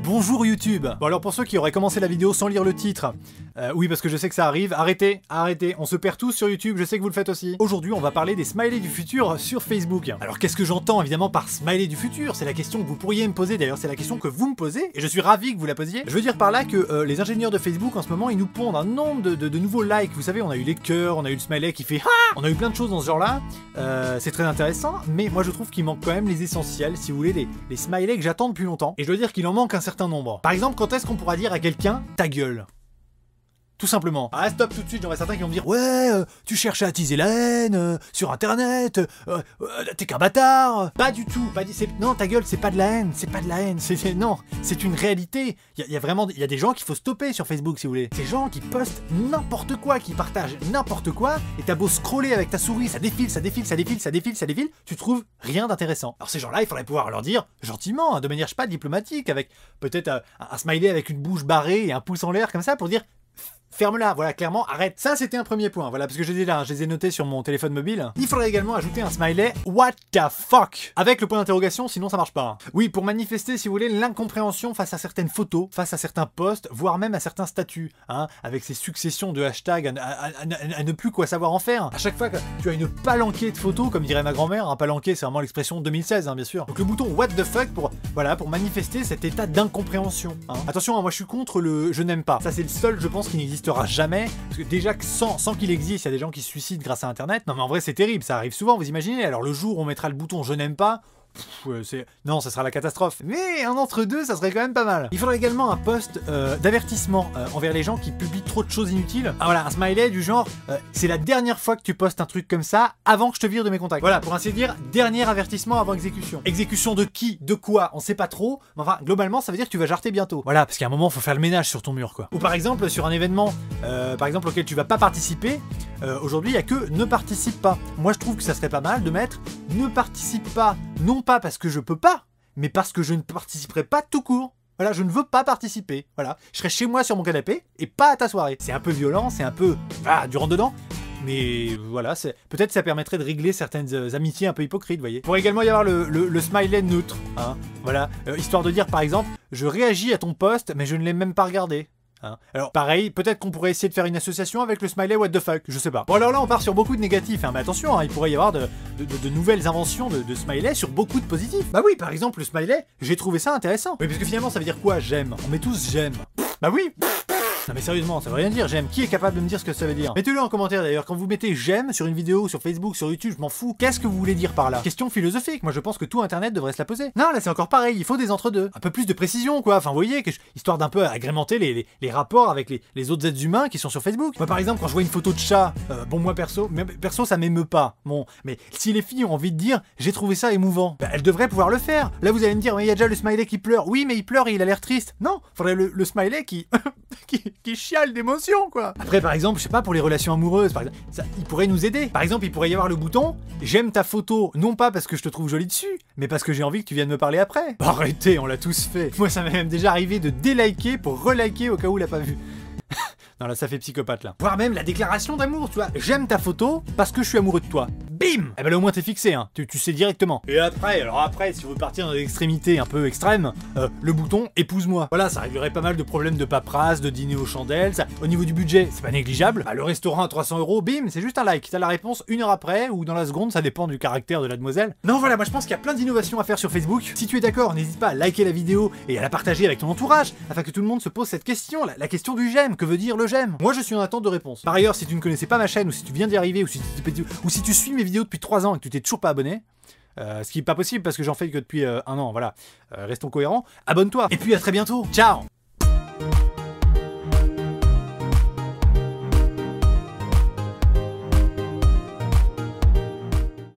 Bonjour YouTube. Bon alors pour ceux qui auraient commencé la vidéo sans lire le titre, oui parce que je sais que ça arrive, arrêtez, on se perd tous sur YouTube, je sais que vous le faites aussi. Aujourd'hui on va parler des smileys du futur sur Facebook. Alors qu'est-ce que j'entends évidemment par smiley du futur? C'est la question que vous pourriez me poser, d'ailleurs c'est la question que vous me posez, et je suis ravi que vous la posiez. Je veux dire par là que les ingénieurs de Facebook en ce moment ils nous pondent un nombre de nouveaux likes, vous savez on a eu les cœurs, on a eu le smiley qui fait ah, on a eu plein de choses dans ce genre là, c'est très intéressant, mais moi je trouve qu'il manque quand même les essentiels, si vous voulez, les smileys que j'attends depuis longtemps, et je veux dire qu'il en manque un certain nombre. Par exemple, quand est-ce qu'on pourra dire à quelqu'un ta gueule? Tout simplement. Ah stop tout de suite, j'en ai certains qui vont me dire ouais, tu cherches à attiser la haine sur internet, t'es qu'un bâtard. Pas du tout, non ta gueule c'est pas de la haine, non, c'est une réalité. Il y a des gens qu'il faut stopper sur Facebook si vous voulez. Ces gens qui postent n'importe quoi, qui partagent n'importe quoi, et t'as beau scroller avec ta souris, ça défile, tu trouves rien d'intéressant. Alors ces gens-là, il faudrait pouvoir leur dire gentiment, de manière je sais pas diplomatique, avec peut-être un smiley avec une bouche barrée et un pouce en l'air comme ça pour dire ferme-la, voilà, clairement, arrête. Ça, c'était un premier point, voilà, parce que je les ai là, hein, je les ai notés sur mon téléphone mobile. Il faudrait également ajouter un smiley what the fuck avec le point d'interrogation, sinon ça marche pas. Oui, pour manifester, si vous voulez, l'incompréhension face à certaines photos, face à certains posts, voire même à certains statuts, hein, avec ces successions de hashtags à ne plus quoi savoir en faire. À chaque fois que tu as une palanquée de photos, comme dirait ma grand-mère, un palanqué, c'est vraiment l'expression 2016, hein, bien sûr. Donc le bouton what the fuck pour manifester cet état d'incompréhension. Hein. Attention, hein, moi je suis contre le je n'aime pas. Ça c'est le seul, je pense, qui n'existera jamais, parce que déjà que sans qu'il existe, il y a des gens qui se suicident grâce à internet. Non mais en vrai c'est terrible, ça arrive souvent, vous imaginez. Alors le jour où on mettra le bouton je n'aime pas, non, ça sera la catastrophe. Mais un entre-deux, ça serait quand même pas mal. Il faudrait également un post d'avertissement envers les gens qui publient trop de choses inutiles. Ah voilà, un smiley du genre c'est la dernière fois que tu postes un truc comme ça avant que je te vire de mes contacts. Voilà, pour ainsi dire, dernier avertissement avant exécution. Exécution de qui? De quoi? On sait pas trop. Mais enfin, globalement, ça veut dire que tu vas jarter bientôt. Voilà, parce qu'à un moment, faut faire le ménage sur ton mur, quoi. Ou par exemple, sur un événement, par exemple, auquel tu vas pas participer, aujourd'hui, il y a que ne participe pas. Moi, je trouve que ça serait pas mal de mettre ne participe pas, non pas parce que je peux pas, mais parce que je ne participerai pas tout court. Voilà, je ne veux pas participer. Voilà, je serai chez moi sur mon canapé et pas à ta soirée. C'est un peu violent, c'est un peu du rentre-dedans. Mais voilà, peut-être ça permettrait de régler certaines amitiés un peu hypocrites, vous voyez. Il pourrait également y avoir le smiley neutre, hein, voilà, histoire de dire par exemple, je réagis à ton post, mais je ne l'ai même pas regardé. Hein. Alors pareil, peut-être qu'on pourrait essayer de faire une association avec le smiley what the fuck, je sais pas. Bon alors là on part sur beaucoup de négatifs, hein, mais attention, hein, il pourrait y avoir de nouvelles inventions de smiley sur beaucoup de positifs. Bah oui, par exemple le smiley, j'ai trouvé ça intéressant. Mais parce que finalement ça veut dire quoi j'aime? On met tous j'aime. Bah oui. Non mais sérieusement, ça veut rien dire j'aime. Qui est capable de me dire ce que ça veut dire? Mettez-le en commentaire d'ailleurs, quand vous mettez j'aime sur une vidéo, sur Facebook, sur YouTube, je m'en fous. Qu'est-ce que vous voulez dire par là? Question philosophique, moi je pense que tout internet devrait se la poser. Non là c'est encore pareil, il faut des entre-deux. Un peu plus de précision quoi, enfin vous voyez, histoire d'un peu agrémenter les rapports avec les autres êtres humains qui sont sur Facebook. Moi par exemple quand je vois une photo de chat, bon moi perso ça m'émeut pas. Bon, mais si les filles ont envie de dire j'ai trouvé ça émouvant, bah, elles devraient pouvoir le faire. Là vous allez me dire mais il y a déjà le smiley qui pleure. Oui mais il pleure et il a l'air triste. Non, faudrait le smiley qui chiale d'émotion quoi. Après par exemple, je sais pas, pour les relations amoureuses, par exemple, ça, il pourrait nous aider. Par exemple, il pourrait y avoir le bouton j'aime ta photo, non pas parce que je te trouve jolie dessus, mais parce que j'ai envie que tu viennes me parler après. Arrêtez, on l'a tous fait. Moi ça m'est même déjà arrivé de déliker pour reliker au cas où il l'a pas vu. Non là ça fait psychopathe là. Voire même la déclaration d'amour, tu vois. J'aime ta photo parce que je suis amoureux de toi. Bim. Eh ben là au moins t'es fixé, hein. Tu sais directement. Et après, si vous partir dans des extrémités un peu extrêmes, le bouton épouse-moi. Voilà, ça réglerait pas mal de problèmes de paperasse, de dîner aux chandelles. Ça, au niveau du budget, c'est pas négligeable. Bah, le restaurant à 300 €, bim, c'est juste un like. T'as la réponse 1 heure après ou dans la seconde, ça dépend du caractère de la demoiselle. Non voilà, moi je pense qu'il y a plein d'innovations à faire sur Facebook. Si tu es d'accord, n'hésite pas à liker la vidéo et à la partager avec ton entourage afin que tout le monde se pose cette question, la question du j'aime. Que veut dire le j'aime? Moi je suis en attente de réponse. Par ailleurs, si tu ne connaissais pas ma chaîne ou si tu viens d'y arriver ou si tu suis mes vidéos depuis 3 ans et que tu t'es toujours pas abonné, ce qui est pas possible parce que j'en fais que depuis 1 an, voilà, restons cohérents, abonne-toi. Et puis à très bientôt, ciao.